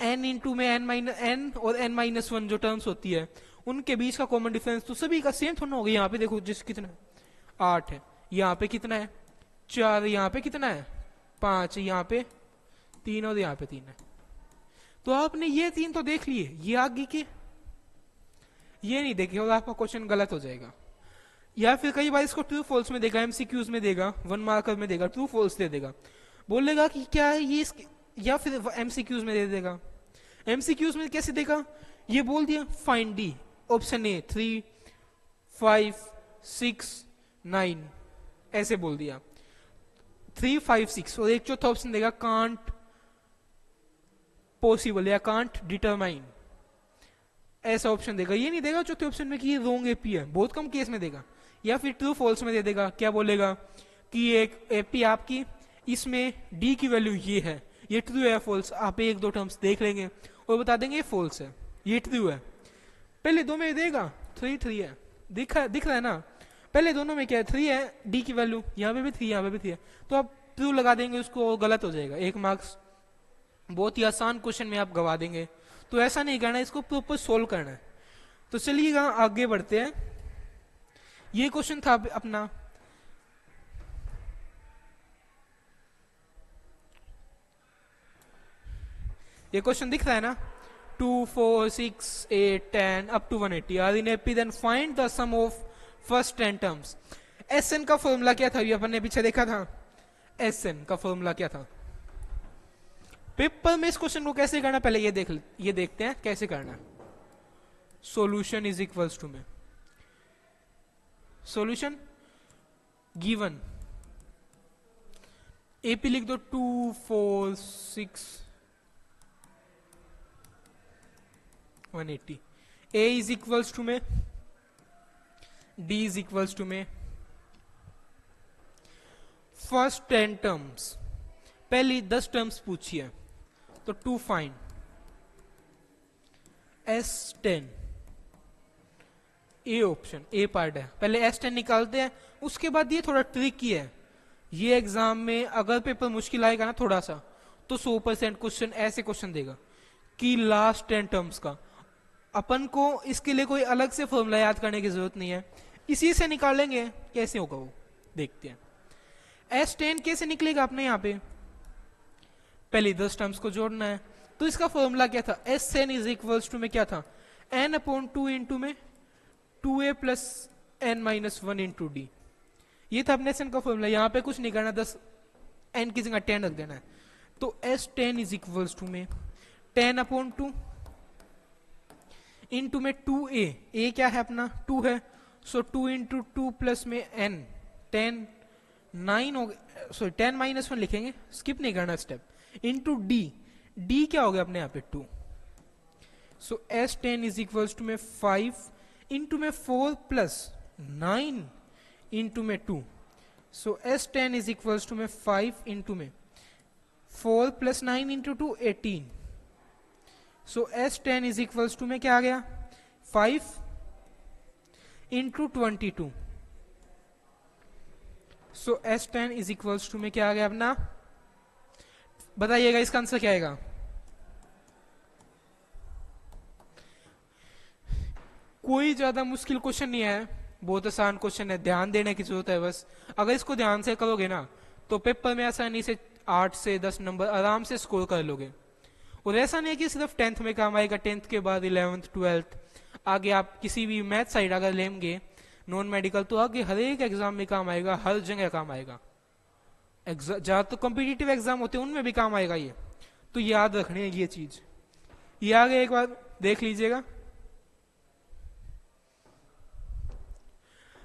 एन इंटू में एन और n-1 जो टर्म्स होती है उनके बीच का कॉमन डिफरेंस तो सभी का सेम थोड़ा होगा। यहाँ पे देखो जिस कितना 8 है, यहाँ पे कितना है 4, यहाँ पे कितना है 5, यहाँ पे 3 और यहाँ पे 3 है। तो आपने ये 3 तो देख लिए, ये आगे के ये नहीं देखे और आपका क्वेश्चन गलत हो जाएगा। या फिर कई बार इसको ट्रू फॉल्स में देगा, एमसीक्यूज में देगा, 1 मार्कर में देगा, ट्रू फॉल्स दे देगा, बोलेगा कि क्या है ये या फिर एमसीक्यूज में दे देगा। एमसीक्यूज में कैसे देगा, ये बोल दिया फाइंड डी, ऑप्शन ए 3, 5, 6, 9 ऐसे बोल दिया, 3, 5, 6 और एक चौथा ऑप्शन देगा कांट पॉसिबल या कांट डिटरमाइन, ऐसा ऑप्शन देगा। ये नहीं देगा चौथे ऑप्शन में कि ये रॉन्ग एपी है, बहुत कम केस में देगा। या फिर ट्रू फॉल्स में दे देगा, क्या बोलेगा कि एक एपी आपकी इसमें डी की वैल्यू ये है, ये ट्रू है फॉल्स, आप एक दो टर्म्स देख लेंगे और बता देंगे ये फॉल्स है ये ट्रू है। पहले दो में देगा 3, 3 है, दिख रहा है ना, पहले दोनों में क्या है 3 है, डी की वैल्यू यहाँ पे भी 3, यहाँ पे भी 3 है, तो आप ट्रू लगा देंगे उसको और गलत हो जाएगा, 1 मार्क्स बहुत ही आसान क्वेश्चन में आप गवा देंगे। तो ऐसा नहीं करना, इसको प्रॉपर सोल्व करना है। तो चलिएगा आगे बढ़ते हैं। ये क्वेश्चन था अपना, ये क्वेश्चन दिख रहा है ना, 2, 4, 6, 8, 10 up to 180 are in AP, then find the sum of first 10 terms। SN का फॉर्मूला क्या था, ये अपन ने पीछे देखा था। SN का फॉर्मूला क्या था, पेपर में इस क्वेश्चन को कैसे करना पहले ये देखते हैं कैसे करना। सॉल्यूशन इज इक्वल्स टू में सॉल्यूशन गिवन एपी लिख दो 2, 4, 6, 180, ए इज इक्वल्स टू में डी इज इक्वल्स टू में फर्स्ट 10 टर्म्स, पहली 10 टर्म्स पूछी है तो 2 find S10, A option A part है, पहले S10 निकालते हैं। उसके बाद ये थोड़ा ट्रिकी है, ये एग्जाम में अगर पेपर मुश्किल आएगा ना थोड़ा सा तो 100% क्वेश्चन ऐसे क्वेश्चन देगा कि लास्ट 10 टर्म्स का। अपन को इसके लिए कोई अलग से फॉर्मूला याद करने की जरूरत नहीं है, इसी से निकालेंगे। कैसे होगा वो देखते हैं। S10 कैसे निकलेगा अपने यहाँ पे, पहले 10 टर्म्स को जोड़ना है। तो इसका फॉर्मूला क्या था, S10 इज इक्वल्स टू में क्या था n/2 इंटू में 2a plus n-1 into d, ये था अपने SN का फॉर्मूला। यहाँ पे कुछ नहीं करना, 10 n की जगह 10 रख देना है। तो S10 इज इक्वल्स टू में 10/2 इंटू में 2a, a क्या है अपना 2 है, सो 2 इंटू 2 प्लस में n, 10 9 हो गया, सॉरी 10-1 लिखेंगे, स्किप नहीं करना स्टेप, इंटू डी, डी क्या हो गया अपने यहाँ पे 2। सो S10 इज इक्वल्स टू में 5 इंटू में 4 प्लस 9 इंटू में 2, सो S10 इज इक्वल्स टू में 5 इंटू में 4 plus 9 into 2 18, so S10 is equals to में क्या आ गया 5 into 22, so S10 is equals to में क्या आ गया अपना, बताइएगा इसका आंसर क्या आएगा। कोई ज्यादा मुश्किल क्वेश्चन नहीं है, बहुत आसान क्वेश्चन है, ध्यान देने की जरूरत है बस। अगर इसको ध्यान से करोगे ना तो पेपर में आसानी से 8 से 10 नंबर आराम से स्कोर कर लोगे। और ऐसा नहीं है कि सिर्फ 10th में काम आएगा, 10th के बाद 11th 12th आगे आप किसी भी मैथ साइड अगर लेंगे नॉन मेडिकल तो आगे हर एक एग्जाम में काम आएगा, हर जगह काम आएगा। जहां तो कॉम्पिटिटिव एग्जाम होते हैं उनमें भी काम आएगा ये, तो याद रखनी है ये चीज। ये आगे एक बार देख लीजिएगा।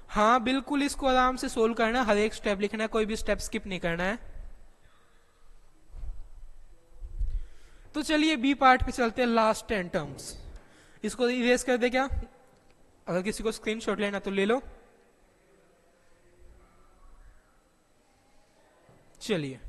हाँ बिल्कुल, इसको आराम से सोल्व करना है, हर एक स्टेप लिखना है, कोई भी स्टेप स्किप नहीं करना है। तो चलिए बी पार्ट पे चलते हैं, लास्ट 10 टर्म्स। इसको इरेज कर दे क्या, अगर किसी को स्क्रीनशॉट लेना तो ले लो। चलिए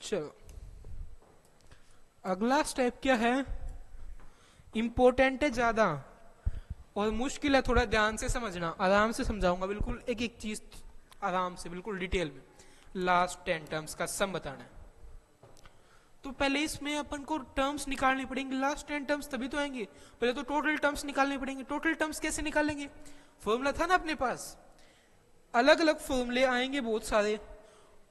चलो अगला स्टेप क्या है, इंपॉर्टेंट है ज्यादा और मुश्किल है, थोड़ा ध्यान से समझना, आराम से समझाऊंगा बिल्कुल, एक एक चीज आराम से बिल्कुल डिटेल में। लास्ट 10 टर्म्स का सम बताना है। तो पहले इसमें अपन को टर्म्स निकालनी पड़ेंगे, लास्ट 10 टर्म्स तभी तो आएंगे। पहले तो टोटल टर्म्स निकालने पड़ेंगे। टोटल टर्म्स कैसे निकालेंगे, फॉर्मूला था ना अपने पास, अलग अलग फॉर्मूले आएंगे बहुत सारे,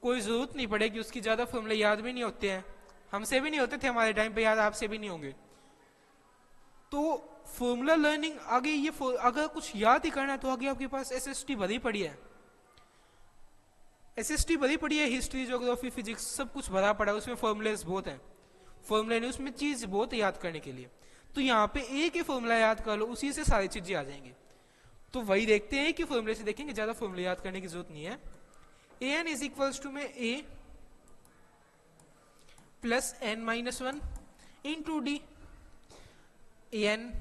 कोई जरूरत नहीं पड़ेगी उसकी, ज्यादा फॉर्मूले याद भी नहीं होते हैं, हमसे भी नहीं होते थे हमारे टाइम पे, याद आपसे भी नहीं होंगे। तो फॉर्मूला लर्निंग आगे ये अगर कुछ याद ही करना है तो आगे आपके पास एसएसटी भरी पड़ी है, एसएसटी भरी पड़ी है, हिस्ट्री ज्योग्राफी फिजिक्स सब कुछ भरा पड़ा है, उसमें फॉर्मूलेस बहुत हैं, फॉर्मूले नहीं उसमें चीज बहुत है याद करने के लिए। तो यहाँ पे एक ही फॉर्मूला याद कर लो, उसी से सारी चीजें आ जाएंगी। तो वही देखते हैं कि फॉर्मूले से देखेंगे, ज्यादा फॉर्मूले याद करने की जरूरत नहीं है। A n is equals to में ए plus n minus 1 into d, A n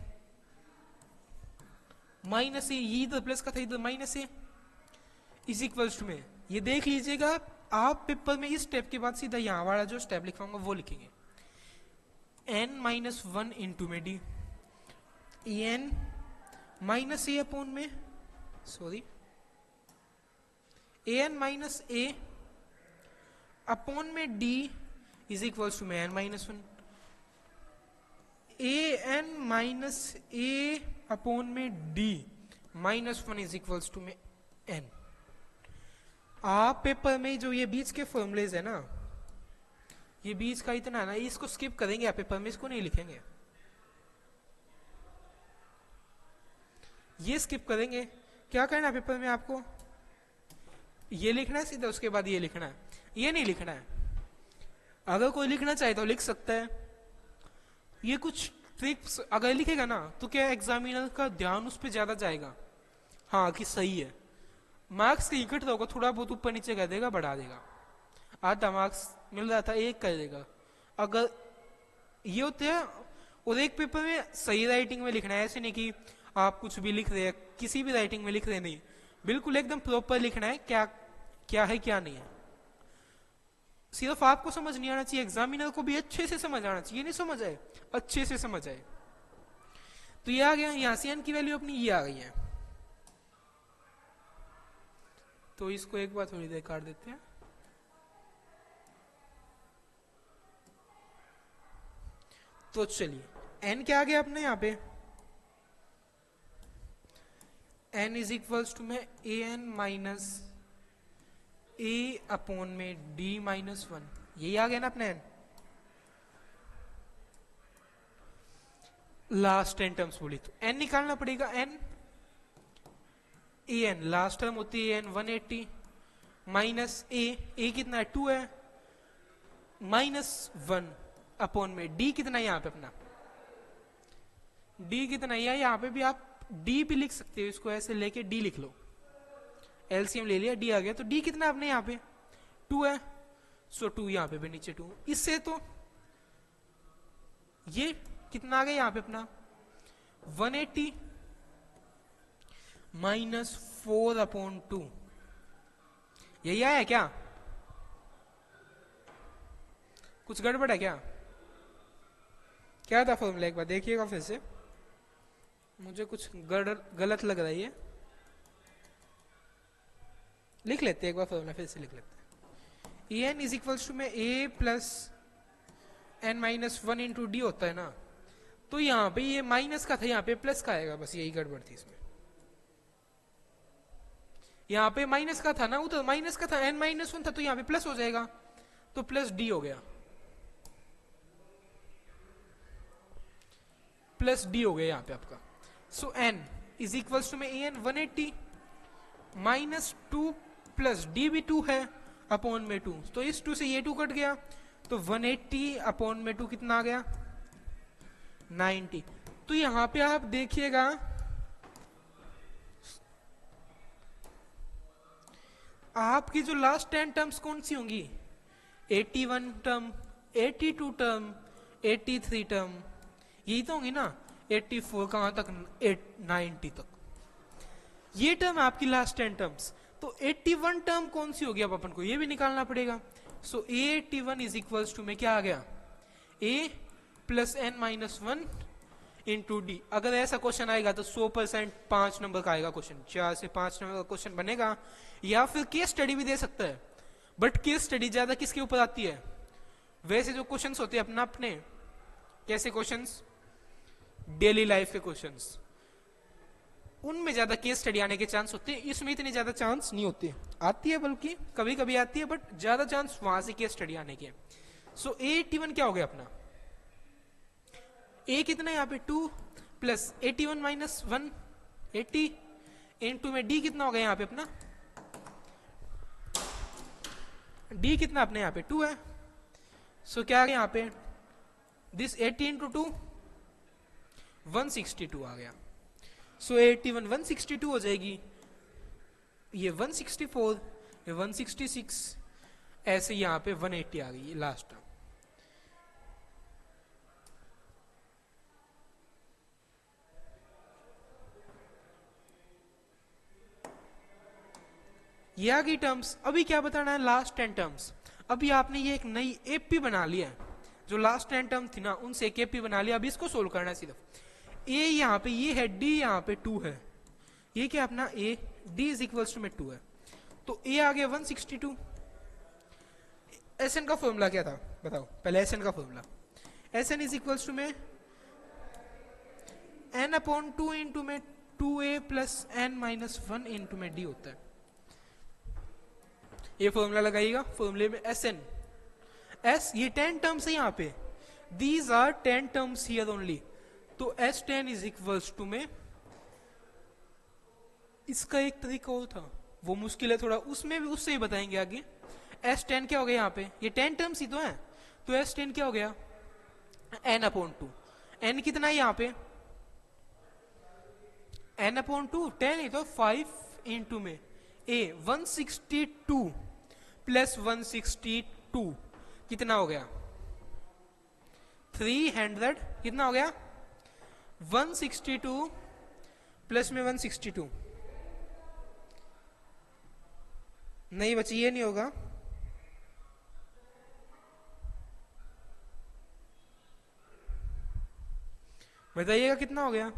minus a, ये इधर प्लस का था इधर minus a, is equals to में, ये देख लीजिएगा आप पेपर में इस स्टेप के बाद सीधा यहां वाला जो स्टेप लिखवाऊंगा वो लिखेंगे, एन माइनस 1 इंटू में d, n minus a upon में, sorry a n minus a upon में डी इज इक्वल्स टू में n minus 1, a n minus a upon में d minus 1 is equals to में n. आप paper में जो ये बीच के फॉर्मूलेज है ना, ये बीच का इतना है ना, इसको स्किप करेंगे आप पेपर में, इसको नहीं लिखेंगे, ये स्किप करेंगे। क्या करना है पेपर में आपको, ये लिखना है सीधा, उसके बाद ये लिखना है, ये नहीं लिखना है। अगर कोई लिखना चाहे तो लिख सकता है, ये कुछ ट्रिक्स अगर लिखेगा ना तो क्या एग्जामिनर का ध्यान उस पर ज्यादा जाएगा, हाँ कि सही है, मार्क्स का इकट्ठा होगा, थोड़ा बहुत ऊपर नीचे कर देगा, बढ़ा देगा, आधा मार्क्स मिल रहा था एक कर देगा, अगर ये होते हैं। और एक पेपर में सही राइटिंग में लिखना है, ऐसे नहीं कि आप कुछ भी लिख रहे हैं, किसी भी राइटिंग में लिख रहे नहीं, बिल्कुल एकदम प्रॉपर लिखना है, क्या क्या है क्या नहीं है। सिर्फ आपको समझ नहीं आना चाहिए, एग्जामिनर को भी अच्छे से समझ आना चाहिए, नहीं समझ आए अच्छे से समझ आए। तो ये आ गया, यहां से एन की वैल्यू अपनी ये आ गई है, तो इसको एक बार थोड़ी देर काट देते हैं। तो चलिए एन क्या आ गया अपने यहाँ पे, एन इज इक्वल्स टू में ए एन माइनस ए अपॉन में डी माइनस 1, यही आ गया ना अपने एन। लास्ट 10 टर्म्स बोली तो एन निकालना पड़ेगा, n a n last term होती है एन 180 माइनस ए कितना है 2 है, माइनस 1 अपॉन में डी कितना है यहाँ पे अपना, डी कितना है यहाँ पे भी आप डी भी लिख सकते हो, इसको ऐसे लेके डी लिख लो, एलसीएम ले लिया, डी आ गया। तो डी कितना है अपने यहाँ पे 2 है, सो 2 यहाँ पे भी नीचे 2। इससे तो ये कितना आ गया यहाँ पे अपना 180 माइनस 4/2। यही आया क्या? कुछ गड़बड़ है क्या? क्या था फॉर्मूला, एक बार देखिएगा फिर से, मुझे कुछ गलत लग रहा है ये। लिख लेते हैं एक बार फॉर्मूला, फिर से लिख लेते हैं। A n is equals to में ए plus n minus 1 into d होता है ना, तो यहाँ पे ये माइनस का था, यहाँ पे प्लस का आएगा, बस यही गड़बड़ थी इसमें। यहाँ पे माइनस का था ना, उधर माइनस का था, एन माइनस 1 था, तो यहाँ पे प्लस हो जाएगा, तो प्लस डी हो गया, प्लस डी हो गया यहाँ पे आपका। सो एन इज इक्वल्स टू में A N 180 minus 2 plus D भी 2 है अपॉन में 2, तो इस 2 से ये 2 कट गया, तो 180 अपॉन में 2 कितना आ गया 90। तो यहां पे आप देखिएगा आपकी जो लास्ट 10 टर्म्स कौन सी होंगी, 81 टर्म, 82 टर्म, 83 टर्म, यही तो होंगी ना। 84 कहां तक, 90 तक, ये टर्म आपकी लास्ट 10 टर्म्स। तो 81 टर्म कौन सी होगी, अब अपन को ये भी निकालना पड़ेगा। सो A81 इज इक्वल्स टू में क्या आ गया, A plus n minus 1 into d. अगर ऐसा क्वेश्चन आएगा तो 100% 5 नंबर का आएगा क्वेश्चन, 4 से 5 नंबर का क्वेश्चन बनेगा, या फिर केस स्टडी भी दे सकता है। बट केस स्टडी ज्यादा किसके ऊपर आती है, वैसे जो क्वेश्चंस होते हैं अपना अपने, कैसे क्वेश्चंस, डेली लाइफ के क्वेश्चंस, उनमें ज्यादा केस स्टडी आने के चांस होते हैं, इसमें इतने ज्यादा चांस नहीं होते। आती है बल्कि कभी कभी आती है, बट ज्यादा चांस वहां से केस स्टडी आने के। सो A81 क्या हो गया अपना, A कितना है यहाँ पे 2 प्लस 81 माइनस 1 80 इंटू में D कितना हो गया यहाँ पे अपना, D कितना अपने यहाँ पे 2 है। सो क्या आ गया यहाँ पे, दिस 80 इंटू 2 162 आ गया। सो 81 162 हो जाएगी, ये 164, ये 166, ऐसे यहाँ पे 180 आ गई लास्ट टर्म। ये आ गई टर्म्स। अभी क्या बताना है, लास्ट 10 टर्म्स। अभी आपने ये एक नई एपी बना लिया है, जो लास्ट 10 टर्म थी ना उनसे एक एपी बना लिया। अभी इसको सोल्व करना है सिर्फ। ए यहाँ पे ये है, डी यहाँ पे 2 है, ये क्या अपना ए, डी इज इक्वल्स टू में 2 है, तो ए आ गया 162। एस एन का फॉर्मूला क्या था बताओ पहले, एस एन का formula, s n is equals to में एन अपॉन 2 इंटू में 2a plus n minus 1 into में डी होता है। ये फॉर्मूला लगाइएगा, फॉर्मूले में एस एन, एस ये 10 टर्म्स है यहाँ पे, these are 10 terms here only, तो S10 इज इक्वल्स टू में, इसका एक तरीका और था, वो मुश्किल है थोड़ा, उसमें भी उससे ही बताएंगे आगे। S10 क्या हो गया यहाँ पे, ये 10 टर्म्स ही तो है, तो S10 क्या हो गया n अपॉन 2, n कितना है यहाँ पे, n अपॉन 2 10 ही तो, 5 इंटू में a 162 प्लस 162 कितना हो गया 300, कितना हो गया 162 प्लस में 162, नहीं बची, ये नहीं होगा, बताइएगा कितना हो गया।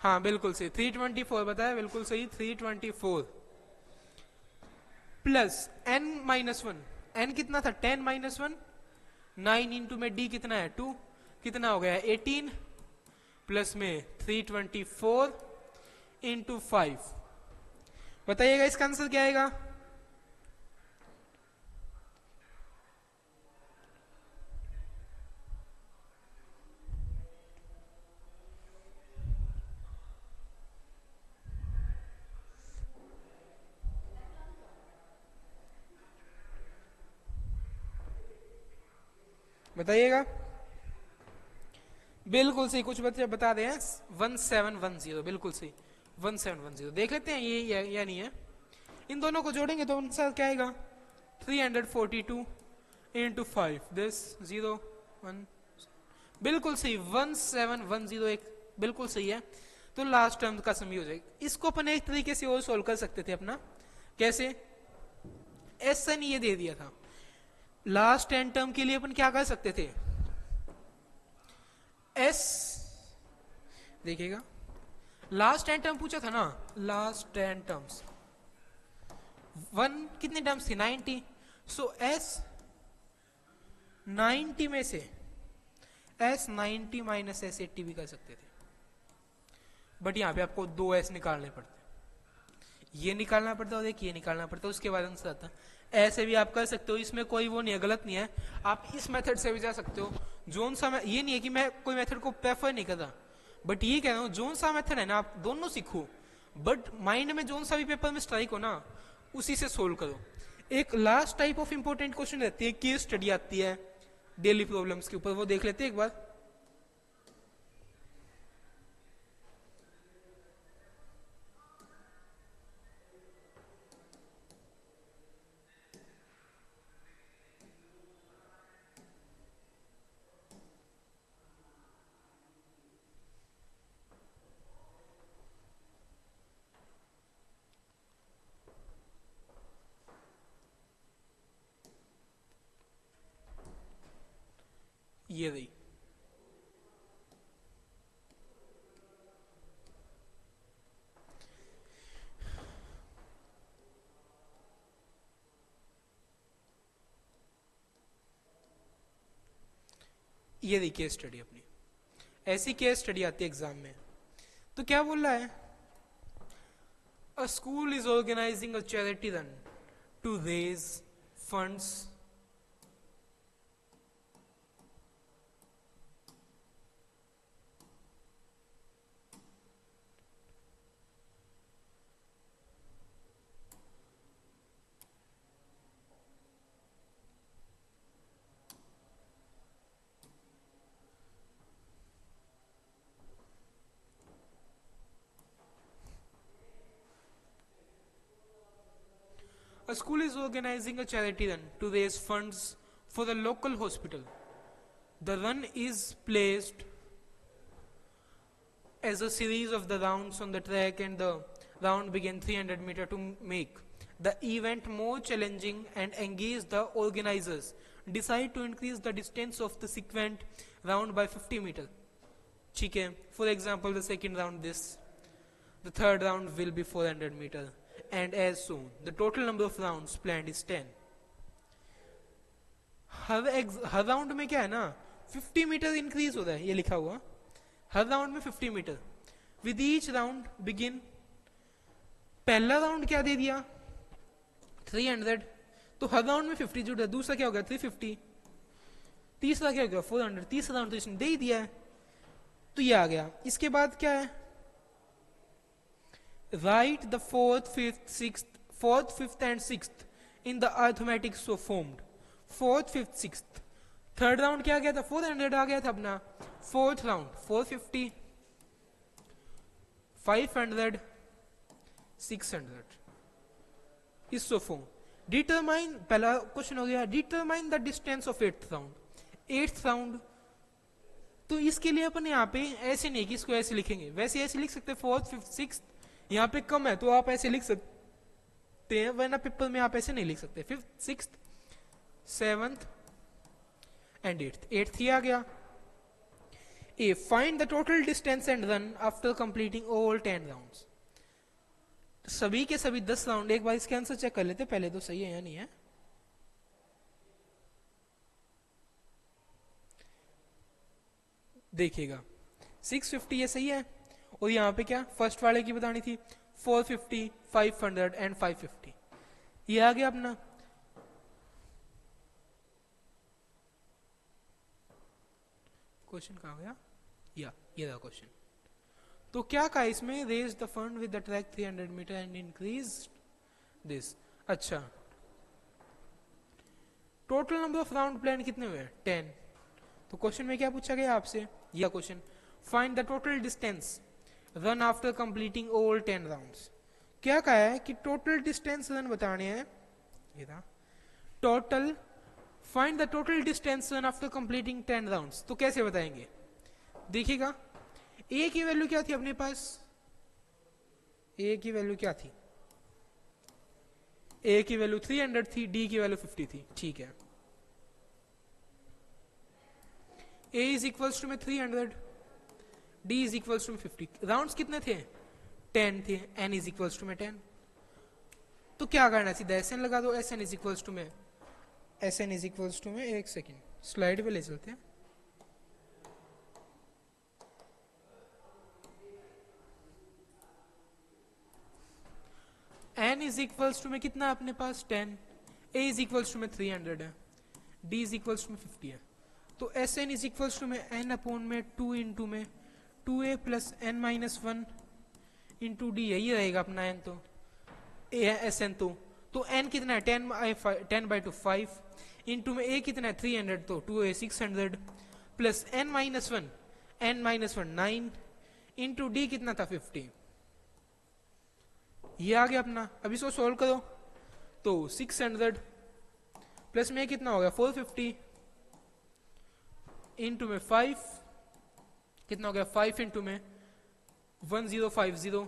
हाँ बिल्कुल सही, 324 बताया, बिल्कुल सही, 324 प्लस n माइनस 1, n कितना था 10 माइनस 1, 9 इंटू में d कितना है 2, कितना हो गया 18 प्लस में 324 इंटू 5, बताइएगा इसका आंसर क्या आएगा। बताइएगा, बिल्कुल सही, कुछ बच्चे बता रहे हैं 1710, बिल्कुल सही 1710 देख लेते हैं ये या नहीं है। इन दोनों को जोड़ेंगे तो आंसर क्या आएगा 342 इंटू 5 दिस 0 1 बिल्कुल सही 1710 बिल्कुल सही है। तो लास्ट टर्म का सम हो जाएगा। इसको अपन एक तरीके से और सोल्व कर सकते थे अपना, कैसे, एस एन ये दे दिया था, लास्ट 10 टर्म के लिए अपन क्या कर सकते थे, एस देखिएगा लास्ट 10 टर्म पूछा था ना, लास्ट 10 टर्म्स 1 कितने टर्म्स थे 90, सो एस 90 में से एस 90 माइनस एस 80 भी कर सकते थे, बट यहां पे आपको 2 एस निकालने पड़ते, ये निकालना पड़ता है और एक ये निकालना पड़ता है, उसके बाद आंसर आता है। ऐसे भी आप कर सकते हो, इसमें कोई वो नहीं है, गलत नहीं है, आप इस मेथड से भी जा सकते हो। जोन सा ये नहीं है कि मैं कोई मेथड को प्रेफर नहीं करता, बट ये कह रहा हूँ जोन सा मेथड है ना आप दोनों सीखो, बट माइंड में जोन सा भी पेपर में स्ट्राइक हो ना उसी से सोल्व करो। एक last type of important question रहती है, केस स्टडी आती है डेली प्रॉब्लम्स के ऊपर, वो देख लेते हैं एक बार। ये रही, ये रही केस स्टडी अपनी। ऐसी केस स्टडी आती है एग्जाम में। तो क्या बोल रहा है, a school is organising a charity run to raise funds A school is organizing a charity run to raise funds for the local hospital. The run is placed as a series of the rounds on the track, and the round begin 300 meter to make the event more challenging and engage the organizers. Decide to increase the distance of the sequent round by 50 meter. ठीक है, for example the second round this, the third round will be 400 meter, and as soon the total number of rounds planned is 10. Her round में क्या है ना 50 metre increase हो रहा है, ये लिखा हुआ हर राउंड में 50 metre. With each round begin, पहला राउंड क्या दे दिया 300, तो हर राउंड में 50 जुड़ रहा है। दूसरा क्या हो गया 350, तीसरा क्या हो गया 400, तीसरा राउंड तो इसने दे ही दिया है, तो ये आ गया। इसके बाद क्या है, write the fourth, fifth and sixth in the arithmetic so formed. Fourth, fifth, sixth, third round क्या आ गया था 400 आ गया था अपना, फोर्थ राउंड 450, 500, 600 इस सो फॉर्म। डिटरमाइन, पहला क्वेश्चन हो गया determine the distance of eighth round. Eighth round, तो इसके लिए अपन यहाँ पे ऐसे नहीं कि इसको ऐसे लिखेंगे, वैसे ऐसे लिख सकते फोर्थ, फिफ्थ, सिक्स्थ, यहाँ पे कम है तो आप ऐसे लिख सकते हैं, वरना पेपर में आप ऐसे नहीं लिख सकते। Fifth, sixth, seventh and eighth, eighth ही आ गया। A, find the total distance and run after completing all 10 rounds. सभी के सभी 10 राउंड, एक बार इसके आंसर चेक कर लेते पहले, तो सही है या नहीं है। देखिएगा 650 ये सही है, और यहां पे क्या फर्स्ट वाले की बतानी थी 450, 500 एंड 550, ये आ गया अपना। क्वेश्चन कहां गया, या ये रहा क्वेश्चन। तो क्या कहा इसमें, raise the fund with the track 300 metre and increase this. अच्छा, total number of round plan कितने हुए 10। तो क्वेश्चन में क्या पूछा गया आपसे, यह question, find the total distance run after completing all 10 rounds. क्या कहा है कि टोटल डिस्टेंस रन बताने हैं, ये था total, find the total distance run after completing 10 rounds. तो कैसे बताएंगे, देखिएगा ए की वैल्यू क्या थी अपने पास, ए की वैल्यू क्या थी, ए की वैल्यू 300 थी, डी की वैल्यू 50 थी, ठीक है। ए इज इक्वल्स टू में 300, डी इज इक्वल्स टू में 50, राउंड्स कितने थे 10 थे, एन इज इक्वल्स टू में 10। तो क्या करना है, सीधा एस एन लगा दो, s n is equals to में, s n is equals to में, एक सेकेंड स्लाइड पे ले चलते हैं। एन इज इक्वल्स टू में कितना अपने पास 10, ए इज इक्वल्स टू में 300 है, डी इज इक्वल्स टू में 50 है। तो s n is equals to में एन अपॉन में 2 इंटू में 2a plus n minus 1 into d, यही रहेगा अपना एन, तो ए है एस एन, तो एन कितना है 10/2 5 इंटू में ए कितना है 300, तो 2a 600 plus n minus 1 9 into d कितना था 50, ये आ गया अपना। अब इसको सोल्व करो तो 600 प्लस में कितना हो गया 450 इंटू में 5 कितना हो गया 5 इंटू में 1050,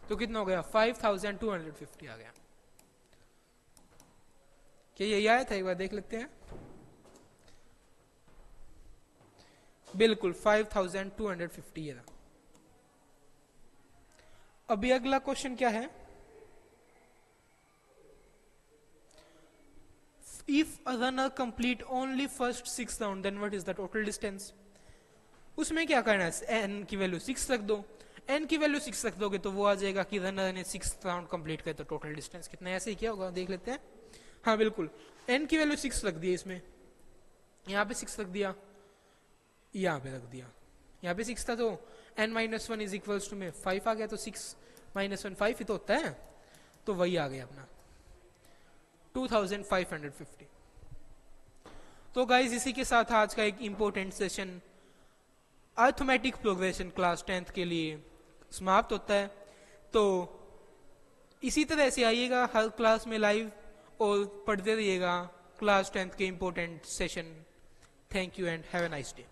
तो कितना हो गया 5250 आ गया। क्या यही आया था, एक बार देख लेते हैं, बिल्कुल 5250 ये था। अभी अगला क्वेश्चन क्या है, if a runner complete only first 6 round then what is the total distance. उसमें क्या करना है, एन की वैल्यू 6 रख दो, एन की वैल्यू 6 रख दोगे तो वो आ जाएगा कि रनर ने 6 राउंड कंप्लीट करे तो टोटल डिस्टेंस कितना है, ऐसे ही क्या होगा देख लेते हैं। हाँ बिल्कुल, एन की वैल्यू 6 रख दी इसमें, यहाँ पे 6 रख दिया, यहाँ पे रख दिया, यहाँ पे 6 था तो n minus 1 is equals to में 5 आ गया, तो 6 माइनस 1 5 ही तो होता है, तो वही आ गया अपना 2550। तो गाइज इसी के साथ आज का एक important session arithmetic progression class 10th के लिए समाप्त होता है। तो इसी तरह से आइएगा हर क्लास में लाइव और पढ़ते रहिएगा क्लास 10th के important session. Thank you and have a nice day.